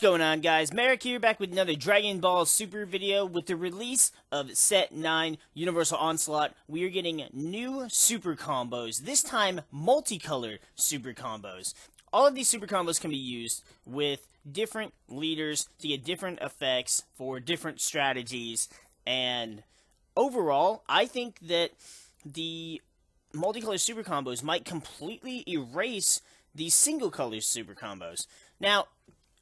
going on, guys? MariK here, back with another Dragon Ball Super video. With the release of Set 9 Universal Onslaught, we are getting new super combos, this time multicolor super combos. All of these super combos can be used with different leaders to get different effects for different strategies, and overall, I think that the multicolor super combos might completely erase the single color super combos. Now,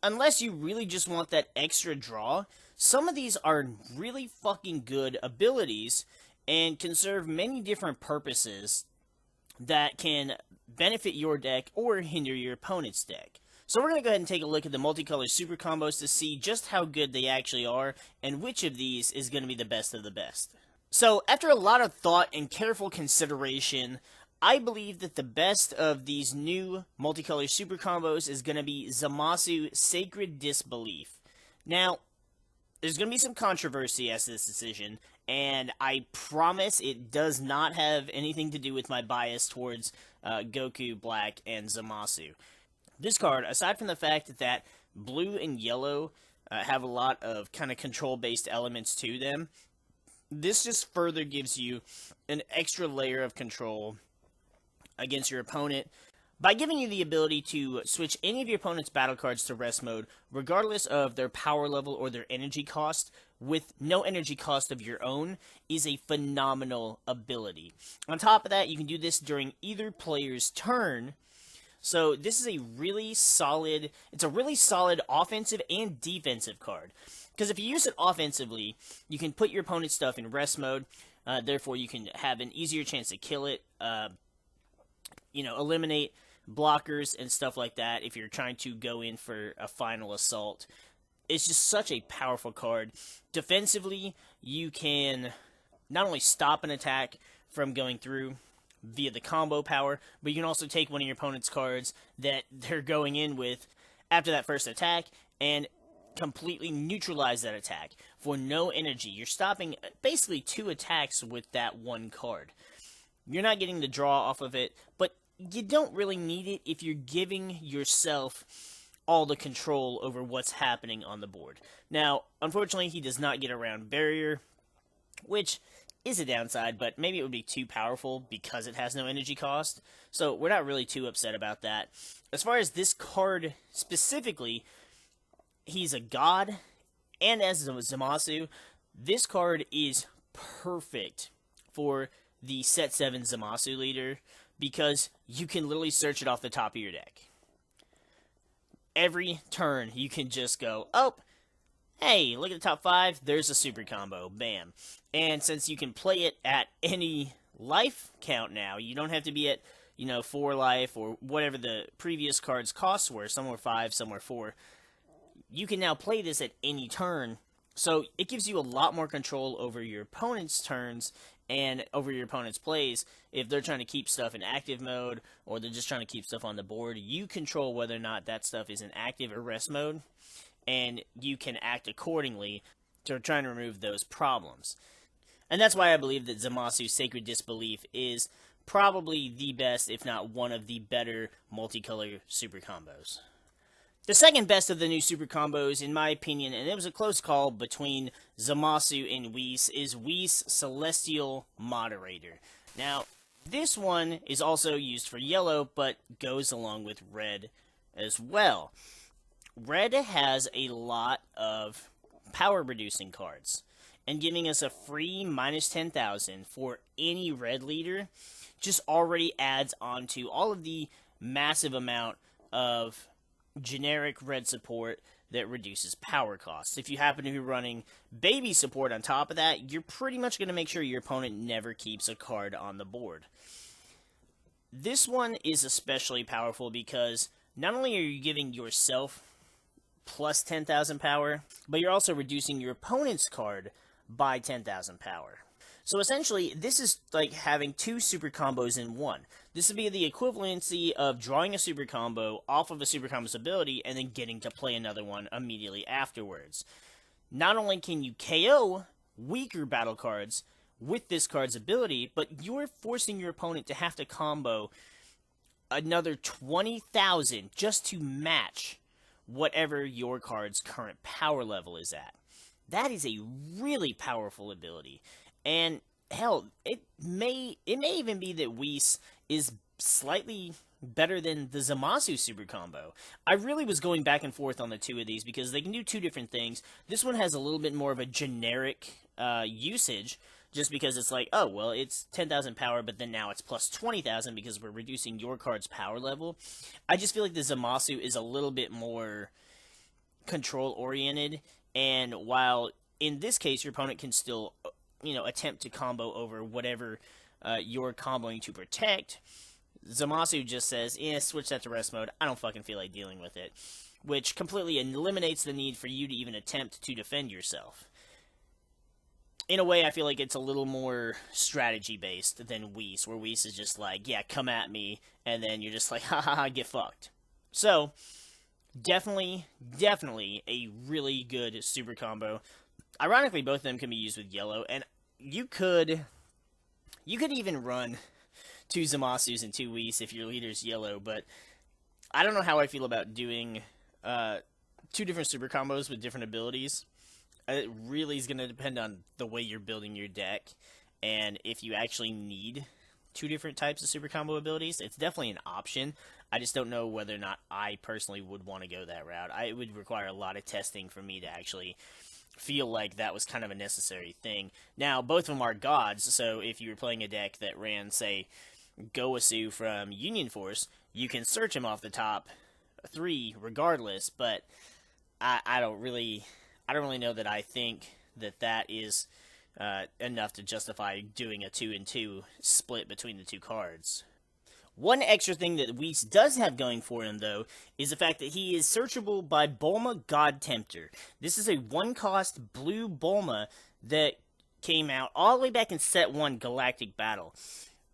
unless you really just want that extra draw, some of these are really fucking good abilities and can serve many different purposes that can benefit your deck or hinder your opponent's deck. So we're going to go ahead and take a look at the multicolor super combos to see just how good they actually are and which of these is going to be the best of the best. So after a lot of thought and careful consideration, I believe that the best of these new multicolor super combos is going to be Zamasu Sacred Disbelief. Now, there's going to be some controversy as to this decision, and I promise it does not have anything to do with my bias towards Goku, Black, and Zamasu. This card, aside from the fact that blue and yellow have a lot of kind of control-based elements to them, this just further gives you an extra layer of control against your opponent by giving you the ability to switch any of your opponent's battle cards to rest mode, regardless of their power level or their energy cost, with no energy cost of your own, is a phenomenal ability. On top of that, you can do this during either player's turn, so this is a really solid, it's a really solid offensive and defensive card. Because if you use it offensively, you can put your opponent's stuff in rest mode, therefore you can have an easier chance to kill it, eliminate blockers and stuff like that if you're trying to go in for a final assault. It's just such a powerful card. Defensively, you can not only stop an attack from going through via the combo power, but you can also take one of your opponent's cards that they're going in with after that first attack and completely neutralize that attack for no energy. You're stopping basically 2 attacks with that one card. You're not getting the draw off of it, but you don't really need it if you're giving yourself all the control over what's happening on the board. Now, unfortunately, he does not get around barrier, which is a downside, but maybe it would be too powerful because it has no energy cost, so we're not really too upset about that. As far as this card specifically, he's a god, and as Zamasu, this card is perfect for the Set 7 Zamasu leader, because you can literally search it off the top of your deck. Every turn, you can just go, oh, hey, look at the top 5, there's a super combo, bam. And since you can play it at any life count now, you don't have to be at, 4 life, or whatever the previous card's costs were, some were 5, some were 4. You can now play this at any turn, so it gives you a lot more control over your opponent's turns and over your opponent's plays. If they're trying to keep stuff in active mode, or they're just trying to keep stuff on the board, you control whether or not that stuff is in active or rest mode, and you can act accordingly to try and remove those problems. And that's why I believe that Zamasu's Sacred Disbelief is probably the best, if not one of the better, multicolor super combos. The second best of the new super combos, in my opinion, and it was a close call between Zamasu and Whis, is Whis Celestial Moderator. Now, this one is also used for yellow, but goes along with red as well. Red has a lot of power-reducing cards, and giving us a free minus 10,000 for any red leader just already adds on to all of the massive amount of generic red support that reduces power costs. If you happen to be running baby support on top of that, you're pretty much going to make sure your opponent never keeps a card on the board. This one is especially powerful because not only are you giving yourself plus 10,000 power, but you're also reducing your opponent's card by 10,000 power. So essentially, this is like having 2 super combos in one. This would be the equivalency of drawing a super combo off of a super combo's ability and then getting to play another one immediately afterwards. Not only can you KO weaker battle cards with this card's ability, but you're forcing your opponent to have to combo another 20,000 just to match whatever your card's current power level is at. That is a really powerful ability. And hell, it may even be that Whis is slightly better than the Zamasu super combo. I really was going back and forth on the two of these because they can do two different things. This one has a little bit more of a generic usage, just because it's like, oh, well, it's 10,000 power, but then now it's plus 20,000 because we're reducing your card's power level. I just feel like the Zamasu is a little bit more control-oriented, and while in this case your opponent can still, attempt to combo over whatever you're comboing to protect, Zamasu just says, switch that to rest mode, I don't fucking feel like dealing with it, which completely eliminates the need for you to even attempt to defend yourself. In a way, I feel like it's a little more strategy-based than Whis, where Whis is just like, yeah, come at me, and then you're just like, ha ha ha, get fucked. So, definitely a really good super combo. Ironically, both of them can be used with yellow, and you could even run 2 Zamasus and 2 Whis if your leader's yellow, but I don't know how I feel about doing 2 different super combos with different abilities. It really is going to depend on the way you're building your deck, and if you actually need 2 different types of super combo abilities. It's definitely an option. I just don't know whether or not I personally would want to go that route. It would require a lot of testing for me to actually feel like that was kind of a necessary thing. Now, both of them are gods, so if you were playing a deck that ran, say, Goasu from Union Force, you can search him off the top 3 regardless, but I don't really know that I think that is enough to justify doing a 2-2 split between the 2 cards. One extra thing that Whis does have going for him, though, is the fact that he is searchable by Bulma God Tempter. This is a 1-cost blue Bulma that came out all the way back in Set 1 Galactic Battle.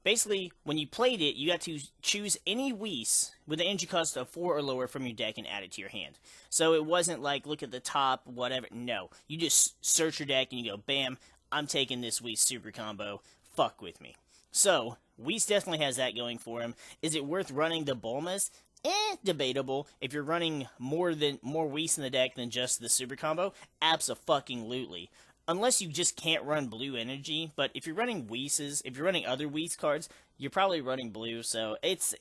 Basically, when you played it, you got to choose any Whis with an energy cost of 4 or lower from your deck and add it to your hand. So it wasn't like, look at the top, whatever. No. You just search your deck and you go, bam, I'm taking this Whis super combo. Fuck with me. So, Whis definitely has that going for him. Is it worth running the Bulmas? Debatable. If you're running more Whis in the deck than just the super combo, abso-fucking-lutely. Unless you just can't run blue energy, but if you're running Whis, if you're running other Whis cards, you're probably running blue, so it's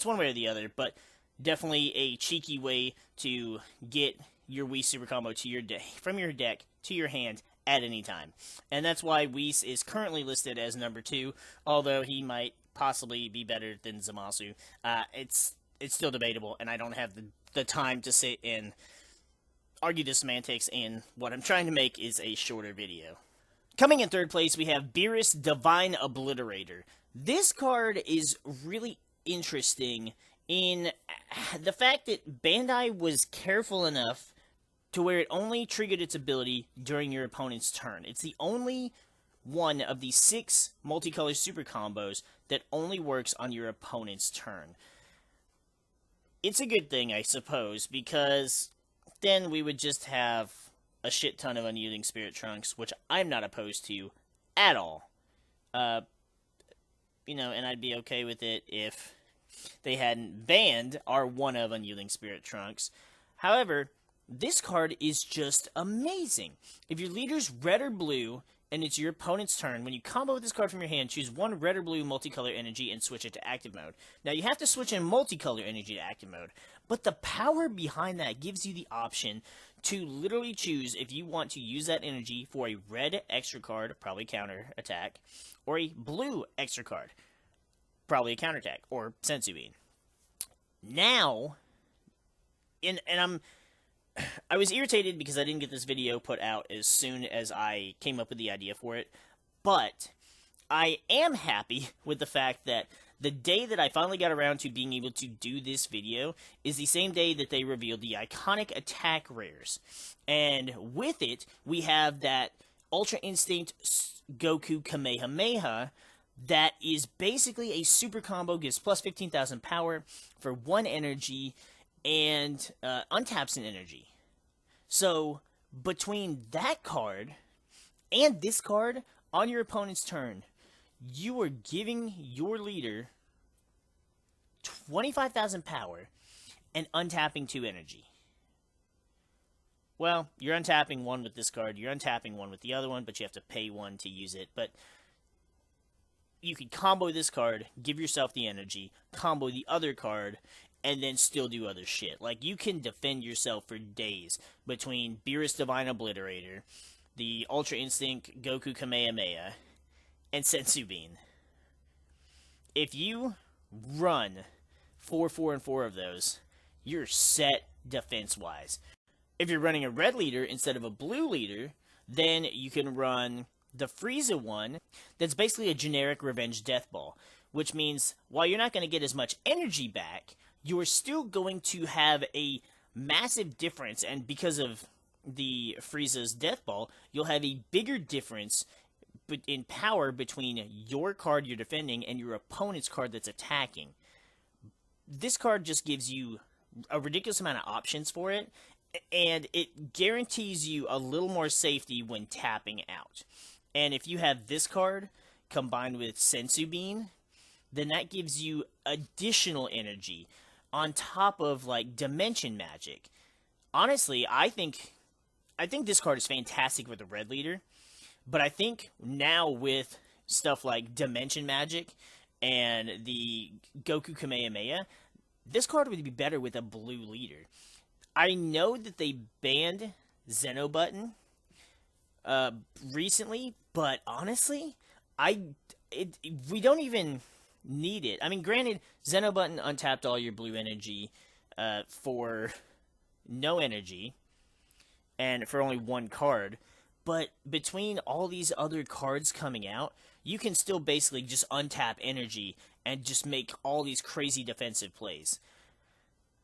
one way or the other, but definitely a cheeky way to get your Whis super combo to from your deck to your hand at any time. And that's why Whis is currently listed as number 2, although he might possibly be better than Zamasu. It's still debatable, and I don't have the time to sit and argue the semantics, and what I'm trying to make is a shorter video. Coming in 3rd place, we have Beerus Divine Obliterator. This card is really interesting in the fact that Bandai was careful enough to where it only triggered its ability during your opponent's turn. It's the only one of the 6 multicolor super combos that only works on your opponent's turn. It's a good thing, I suppose, because then we would just have a shit ton of Unyielding Spirit Trunks, which I'm not opposed to at all. And I'd be okay with it if they hadn't banned our one of Unyielding Spirit Trunks. However, this card is just amazing. If your leader's red or blue, and it's your opponent's turn, when you combo with this card from your hand, choose 1 red or blue multicolor energy and switch it to active mode. Now, you have to switch in multicolor energy to active mode, but the power behind that gives you the option to literally choose if you want to use that energy for a red extra card, probably counter attack, or a blue extra card, probably a counter attack, or Senzu Bean. Now, I was irritated because I didn't get this video put out as soon as I came up with the idea for it, but I am happy with the fact that the day that I finally got around to being able to do this video is the same day that they revealed the iconic attack rares. And with it, we have that Ultra Instinct Goku Kamehameha that is basically a super combo, gives plus 15,000 power for 1 energy, and untaps an energy. So, between that card and this card, on your opponent's turn, you are giving your leader 25,000 power and untapping 2 energy. Well, you're untapping one with this card, you're untapping one with the other one, but you have to pay one to use it. But you could combo this card, give yourself the energy, combo the other card, and then still do other shit. Like, you can defend yourself for days between Beerus Divine Obliterator, the Ultra Instinct Goku Kamehameha, and Sensu Bean. If you run 4, 4, and 4 of those, you're set defense-wise. If you're running a red leader instead of a blue leader, then you can run the Frieza one that's basically a generic Revenge Death Ball, which means while you're not going to get as much energy back, you're still going to have a massive difference, and because of the Frieza's Death Ball, you'll have a bigger difference in power between your card you're defending and your opponent's card that's attacking. This card just gives you a ridiculous amount of options for it, and it guarantees you a little more safety when tapping out. And if you have this card combined with Sensu Bean, then that gives you additional energy on top of like Dimension Magic. Honestly, I think this card is fantastic with the red leader, but I think now with stuff like Dimension Magic and the Goku Kamehameha, this card would be better with a blue leader. I know that they banned Zeno Button recently, but honestly, we don't even need it. I mean, granted, Zeno Button untapped all your blue energy for no energy and for only one card, but between all these other cards coming out, you can still basically just untap energy and just make all these crazy defensive plays.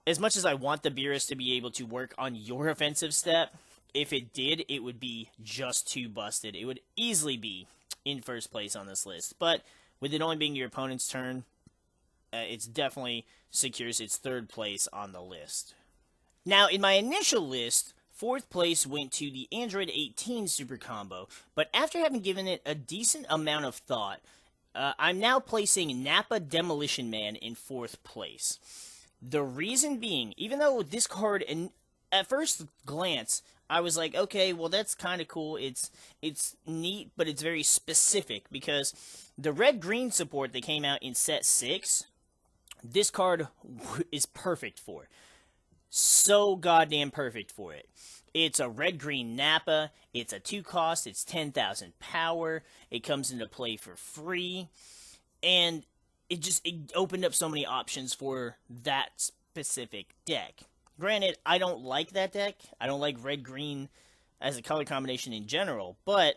As much as I want the Beerus to be able to work on your offensive step, if it did, it would be just too busted. It would easily be in first place on this list. But with it only being your opponent's turn, it's definitely secures its third place on the list. Now, in my initial list, fourth place went to the Android 18 Super Combo, but after having given it a decent amount of thought, I'm now placing Nappa Demolition Man in fourth place. The reason being, even though this card, at first glance, I was like, okay, well, that's kind of cool. It's neat, but it's very specific, because the red-green support that came out in set 6, this card is perfect for. So goddamn perfect for it. It's a red-green Nappa, it's a 2-cost, it's 10,000 power, it comes into play for free, and it opened up so many options for that specific deck. Granted, I don't like that deck. I don't like red-green as a color combination in general, but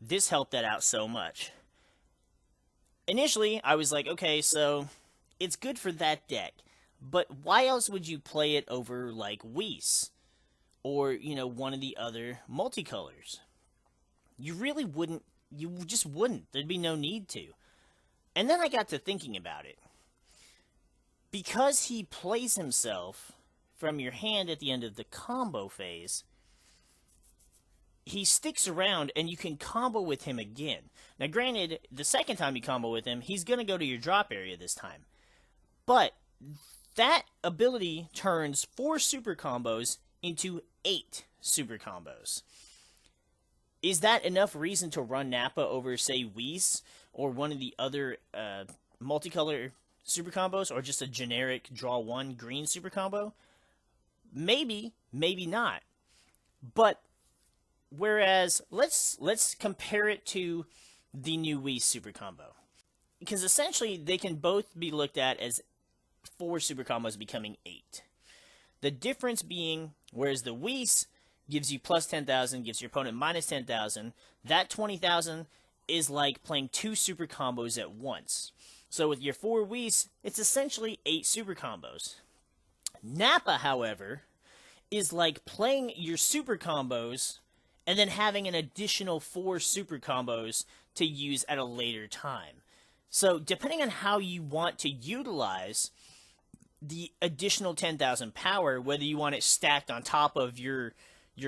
this helped that out so much. Initially, I was like, okay, so it's good for that deck, but why else would you play it over, like, Whis? Or, one of the other multicolors? You really wouldn't. You just wouldn't. There'd be no need to. And then I got to thinking about it. Because he plays himself from your hand at the end of the combo phase, he sticks around and you can combo with him again. Now granted, the second time you combo with him, he's going to go to your drop area this time. But that ability turns 4 super combos into 8 super combos. Is that enough reason to run Nappa over, say, Whis, or one of the other multicolor super combos, or just a generic draw 1 green super combo? Maybe, maybe not. But whereas let's compare it to the new Whis super combo, because essentially they can both be looked at as 4 super combos becoming 8. The difference being, whereas the Whis gives you plus 10,000, gives your opponent minus 10,000, that 20,000 is like playing 2 super combos at once. So with your 4 Whis, it's essentially 8 super combos. Nappa, however, is like playing your super combos and then having an additional 4 super combos to use at a later time. So depending on how you want to utilize the additional 10,000 power, whether you want it stacked on top of your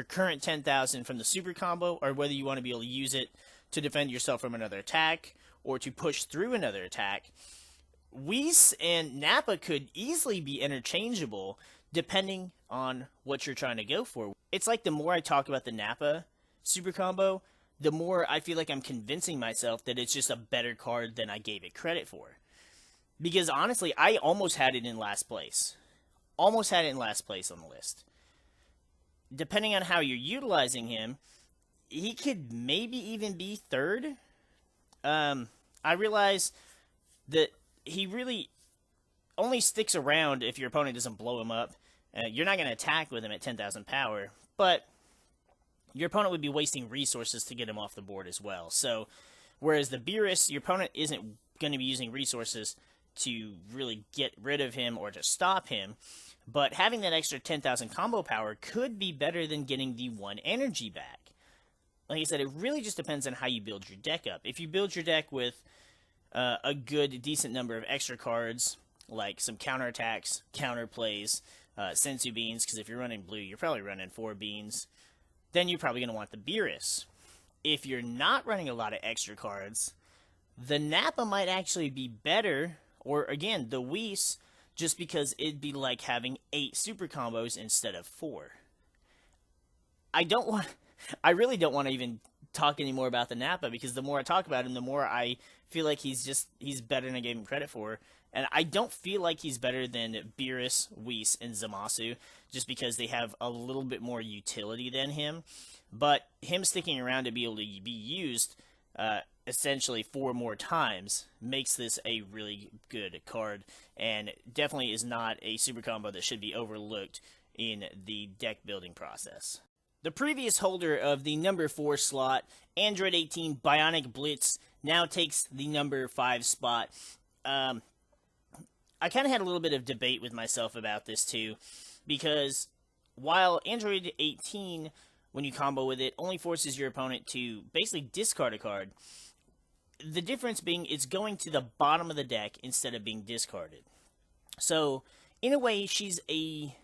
current 10,000 from the super combo, or whether you want to be able to use it to defend yourself from another attack, or to push through another attack, Whis and Nappa could easily be interchangeable depending on what you're trying to go for. It's like the more I talk about the Nappa super combo, the more I feel like I'm convincing myself that it's just a better card than I gave it credit for. Because honestly, I almost had it in last place. Almost had it in last place on the list. Depending on how you're utilizing him, he could maybe even be third. I realize that he really only sticks around if your opponent doesn't blow him up. You're not going to attack with him at 10,000 power, but your opponent would be wasting resources to get him off the board as well. So, whereas the Beerus, your opponent isn't going to be using resources to really get rid of him or to stop him, but having that extra 10,000 combo power could be better than getting the 1 energy back. Like I said, it really just depends on how you build your deck up. If you build your deck with a good, decent number of extra cards, like some counterattacks, counterplays, Sensu Beans, because if you're running blue, you're probably running 4 Beans, then you're probably going to want the Beerus. If you're not running a lot of extra cards, the Nappa might actually be better, or again, the Whis, just because it'd be like having 8 super combos instead of 4. I really don't want to even talk anymore about the Nappa, because the more I talk about him, the more I feel like he's better than I gave him credit for. And I don't feel like he's better than Beerus, Whis, and Zamasu, just because they have a little bit more utility than him. But him sticking around to be able to be used essentially 4 more times makes this a really good card, and definitely is not a super combo that should be overlooked in the deck building process. The previous holder of the number 4 slot, Android 18 Bionic Blitz, now takes the number 5 spot. I kind of had a little bit of debate with myself about this too, because while Android 18, when you combo with it, only forces your opponent to basically discard a card, the difference being it's going to the bottom of the deck instead of being discarded. So, in a way, she's a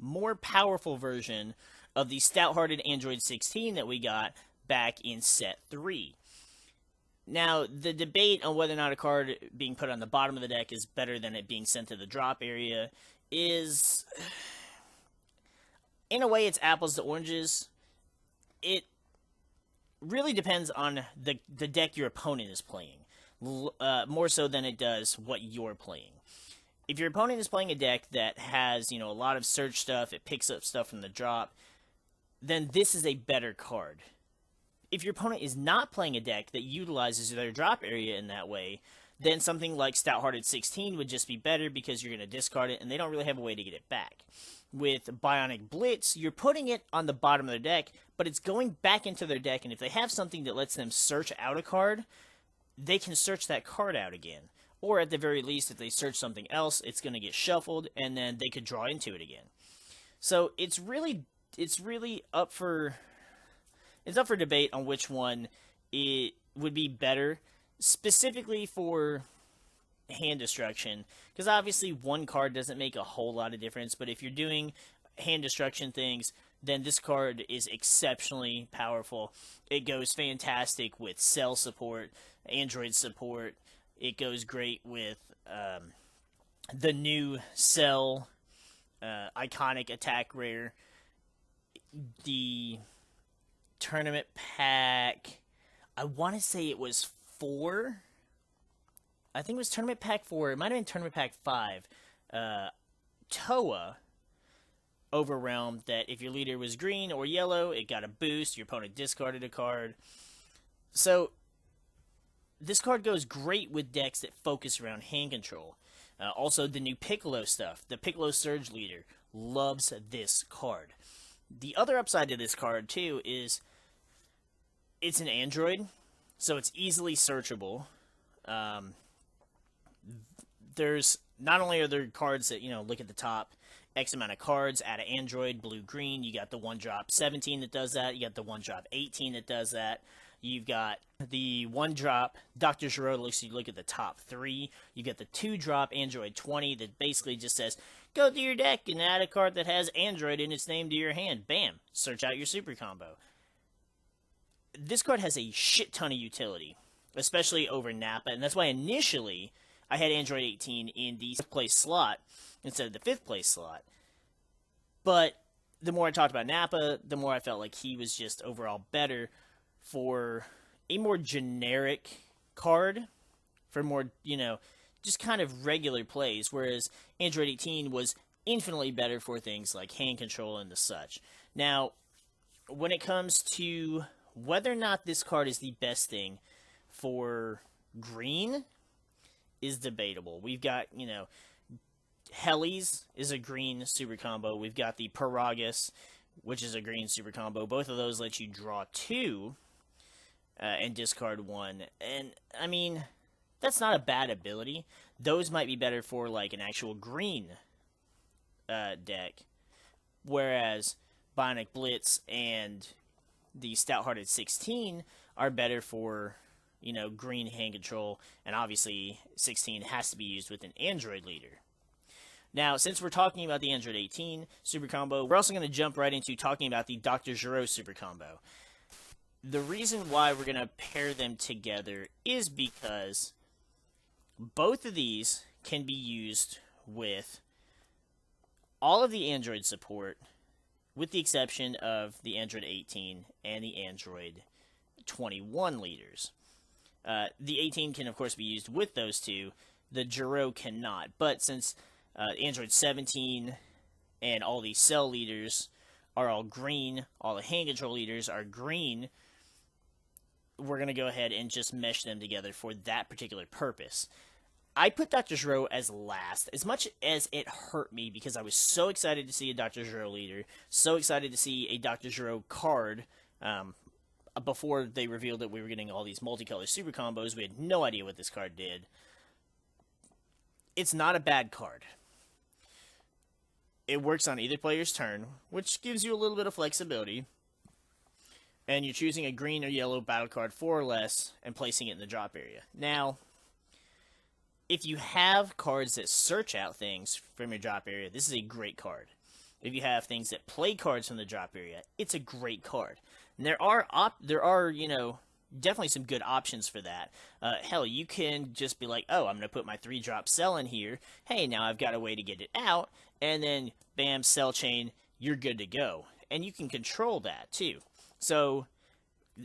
more powerful version of the stout-hearted Android 16 that we got back in Set 3. Now, the debate on whether or not a card being put on the bottom of the deck is better than it being sent to the drop area is, in a way, it's apples to oranges. It really depends on the deck your opponent is playing, more so than it does what you're playing. If your opponent is playing a deck that has, a lot of search stuff, it picks up stuff from the drop, then this is a better card. If your opponent is not playing a deck that utilizes their drop area in that way, then something like Stout-Hearted 16 would just be better because you're going to discard it, and they don't really have a way to get it back. With Bionic Blitz, you're putting it on the bottom of their deck, but it's going back into their deck, and if they have something that lets them search out a card, they can search that card out again. Or at the very least, if they search something else, it's going to get shuffled, and then they could draw into it again. So it's really up for debate on which one it would be better, specifically for hand destruction, because obviously one card doesn't make a whole lot of difference, but if you're doing hand destruction things, then this card is exceptionally powerful. It goes fantastic with Cell support, Android support. It goes great with the new Cell iconic attack rare, the tournament pack, I want to say it was 4. I think it was tournament pack 4. It might have been tournament pack 5. Toei Overwhelmed, that if your leader was green or yellow, it got a boost. Your opponent discarded a card. So, this card goes great with decks that focus around hand control. Also, the new Piccolo stuff. The Piccolo Surge Leader loves this card. The other upside to this card, too, is it's an Android, so it's easily searchable. There's not only are there cards that, look at the top, X amount of cards, add an Android, blue-green, you got the 1-drop 17 that does that, you got the 1-drop 18 that does that, you've got the 1-drop Dr. Giro, so you look at the top 3, you get the 2-drop Android 20 that basically just says, go to your deck and add a card that has Android in its name to your hand. Bam! Search out your super combo. This card has a shit ton of utility, especially over Nappa, and that's why initially I had Android 18 in the 6th place slot instead of the 5th place slot. But the more I talked about Nappa, the more I felt like he was just overall better for a more generic card, for more, just kind of regular plays, whereas Android 18 was infinitely better for things like hand control and the such. Now, when it comes to whether or not this card is the best thing for green is debatable. We've got, Hellies is a green super combo. We've got the Paragus, which is a green super combo. Both of those let you draw 2 and discard 1. And, I mean, that's not a bad ability. Those might be better for, like, an actual green deck. Whereas Bionic Blitz and the Stout-Hearted 16 are better for, green hand control. And obviously, 16 has to be used with an Android leader. Now, since we're talking about the Android 18 super combo, we're also going to jump right into talking about the Dr. Gero super combo. The reason why we're going to pair them together is because both of these can be used with all of the Android support, with the exception of the Android 18 and the Android 21 leaders. The 18 can, of course, be used with those two. The Gero cannot. But since Android 17 and all these cell leaders are all green, all the hand control leaders are green, we're going to go ahead and just mesh them together for that particular purpose. I put Dr. Gero as last, as much as it hurt me because I was so excited to see a Dr. Gero leader, so excited to see a Dr. Gero card. Before they revealed that we were getting all these multicolor super combos, we had no idea what this card did. It's not a bad card. It works on either player's turn, which gives you a little bit of flexibility. And you're choosing a green or yellow battle card 4 or less and placing it in the drop area. Now, if you have cards that search out things from your drop area, this is a great card. If you have things that play cards from the drop area, it's a great card. And there are definitely some good options for that. Hell, you can just be like, oh, I'm going to put my 3-drop cell in here. Hey, now I've got a way to get it out. And then, bam, cell chain, you're good to go. And you can control that, too. So,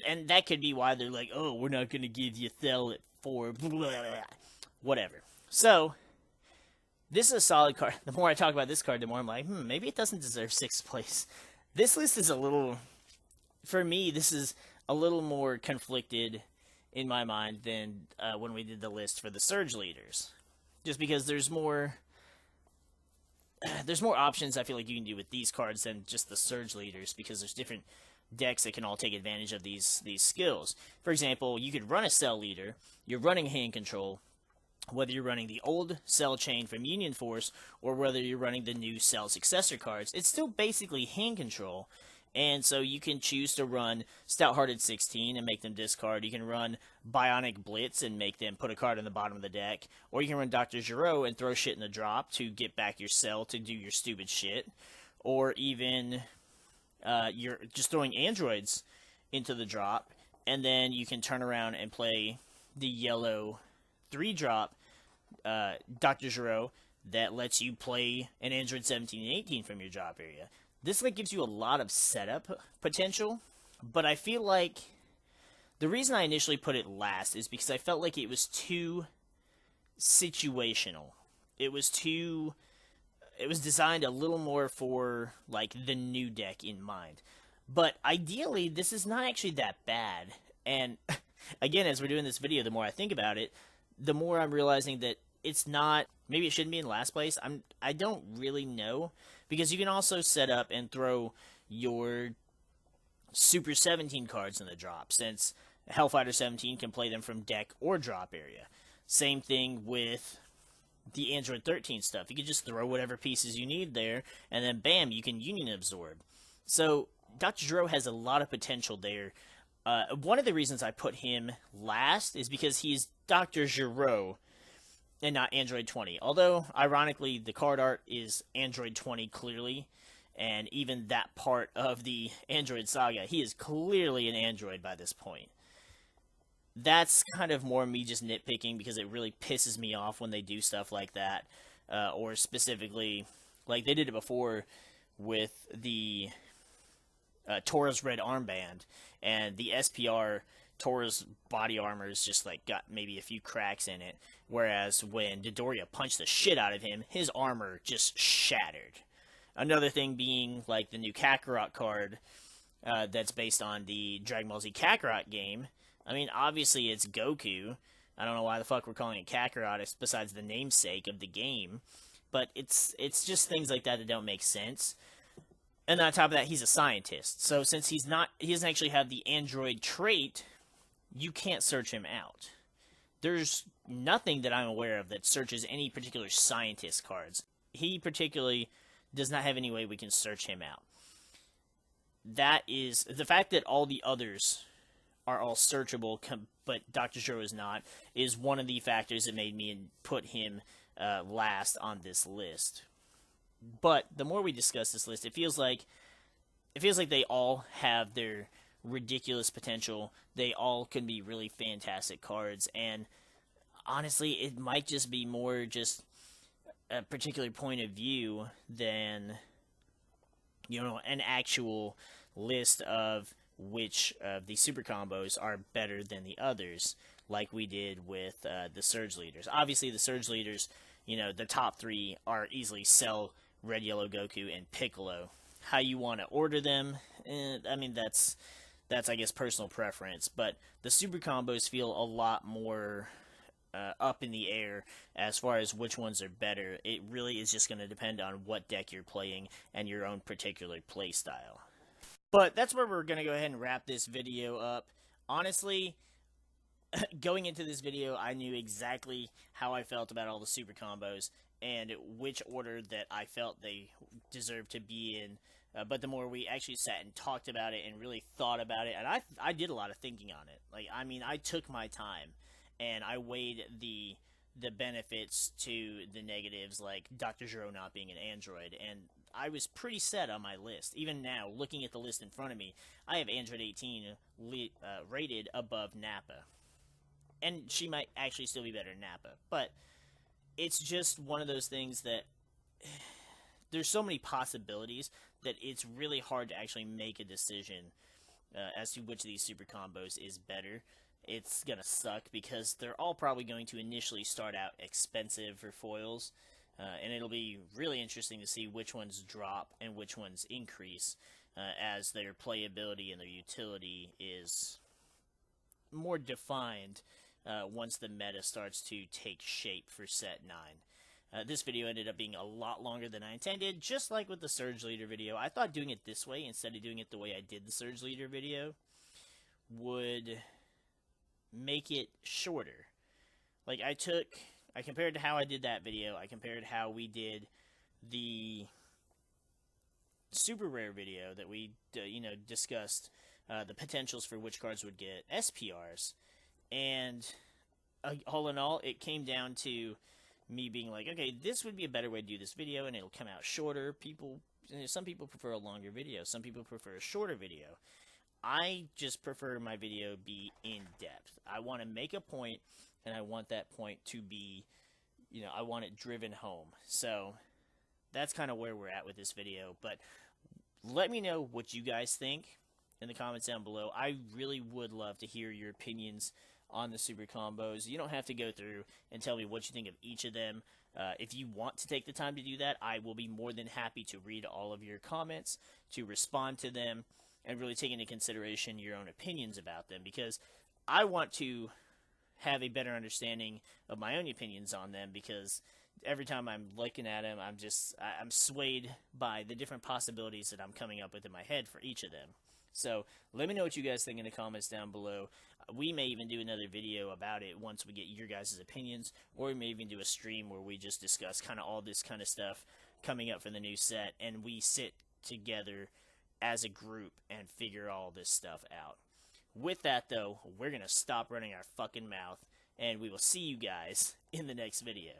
and that could be why they're like, oh, we're not going to give you cell at 4, blah, blah, blah. Whatever. So, this is a solid card. The more I talk about this card, the more I'm like, maybe it doesn't deserve 6th place. This list is a little, for me, this is a little more conflicted in my mind than when we did the list for the Surge leaders. Just because there's more options I feel like you can do with these cards than just the Surge leaders, because there's different decks that can all take advantage of these skills. For example, you could run a cell leader, you're running hand control, whether you're running the old cell chain from Union Force or whether you're running the new cell successor cards, it's still basically hand control. And so you can choose to run Stout-Hearted 16 and make them discard. You can run Bionic Blitz and make them put a card on the bottom of the deck. Or you can run Dr. Gero and throw shit in the drop to get back your cell to do your stupid shit. Or even you're just throwing androids into the drop, and then you can turn around and play the yellow 3-drop Dr. Gero that lets you play an Android 17 and 18 from your drop area. This gives you a lot of setup potential, but I feel like the reason I initially put it last is because I felt like it was too situational. It was designed a little more for, like, the new deck in mind. But ideally, this is not actually that bad. And again, as we're doing this video, the more I think about it, the more I'm realizing that it's not, maybe it shouldn't be in last place. I don't really know, because you can also set up and throw your Super 17 cards in the drop, since Hellfighter 17 can play them from deck or drop area. Same thing with the Android 13 stuff. You can just throw whatever pieces you need there, and then bam, you can Union Absorb. So Dr. Gero has a lot of potential there. One of the reasons I put him last is because he's Dr. Gero and not Android 20. Although, ironically, the card art is Android 20 clearly, and even that part of the Android saga, he is clearly an Android by this point. That's kind of more me just nitpicking, because it really pisses me off when they do stuff like that. Or specifically, like they did it before with the Tora's red armband, and the SPR Tora's body armor is just like got maybe a few cracks in it. Whereas when Dodoria punched the shit out of him, his armor just shattered. Another thing being like the new Kakarot card that's based on the Dragon Ball Z Kakarot game. I mean, obviously it's Goku. I don't know why the fuck we're calling it Kakarot besides the namesake of the game. But it's just things like that don't make sense. And on top of that, he's a scientist. So since he doesn't actually have the android trait, you can't search him out. There's nothing that I'm aware of that searches any particular scientist cards. He particularly does not have any way we can search him out. That is the fact that all the others are all searchable, but Dr. Zero is not, is one of the factors that made me put him last on this list. But the more we discuss this list, it feels like they all have their ridiculous potential. They all can be really fantastic cards, and honestly, it might just be more just a particular point of view than an actual list of which of the super combos are better than the others, like we did with the Surge Leaders. Obviously, the Surge Leaders, the top three are easily Cell, Red, Yellow, Goku, and Piccolo. How you want to order them, I mean, that's I guess personal preference, but the super combos feel a lot more up in the air as far as which ones are better. It really is just going to depend on what deck you're playing and your own particular play style. But that's where we're going to go ahead and wrap this video up. Honestly, going into this video, I knew exactly how I felt about all the super combos and which order that I felt they deserved to be in. But the more we actually sat and talked about it and really thought about it, and I did a lot of thinking on it. Like, I mean, I took my time and I weighed the benefits to the negatives, like Dr. Zero not being an android, and I was pretty set on my list. Even now, looking at the list in front of me, I have Android 18 rated above Nappa. And she might actually still be better than Nappa. But it's just one of those things that there's so many possibilities that it's really hard to actually make a decision as to which of these super combos is better. It's going to suck because they're all probably going to initially start out expensive for foils. And it'll be really interesting to see which ones drop and which ones increase as their playability and their utility is more defined once the meta starts to take shape for set 9. This video ended up being a lot longer than I intended, just like with the Surge Leader video. I thought doing it this way instead of doing it the way I did the Surge Leader video would make it shorter. Like, I compared to how I did that video. I compared how we did the super rare video that we, discussed the potentials for which cards would get SPRs. And all in all, it came down to me being like, okay, this would be a better way to do this video, and it'll come out shorter. Some people prefer a longer video. Some people prefer a shorter video. I just prefer my video be in depth. I want to make a point, and I want that point to be, I want it driven home. So that's kind of where we're at with this video. But let me know what you guys think in the comments down below. I really would love to hear your opinions on the super combos. You don't have to go through and tell me what you think of each of them. If you want to take the time to do that, I will be more than happy to read all of your comments, to respond to them, and really take into consideration your own opinions about them, because I want to have a better understanding of my own opinions on them, because every time I'm looking at them, I'm swayed by the different possibilities that I'm coming up with in my head for each of them. So let me know what you guys think in the comments down below. We may even do another video about it once we get your guys' opinions, or we may even do a stream where we just discuss kind of all this kind of stuff coming up for the new set, and we sit together as a group and figure all this stuff out. With that, though, we're going to stop running our fucking mouth, and we will see you guys in the next video.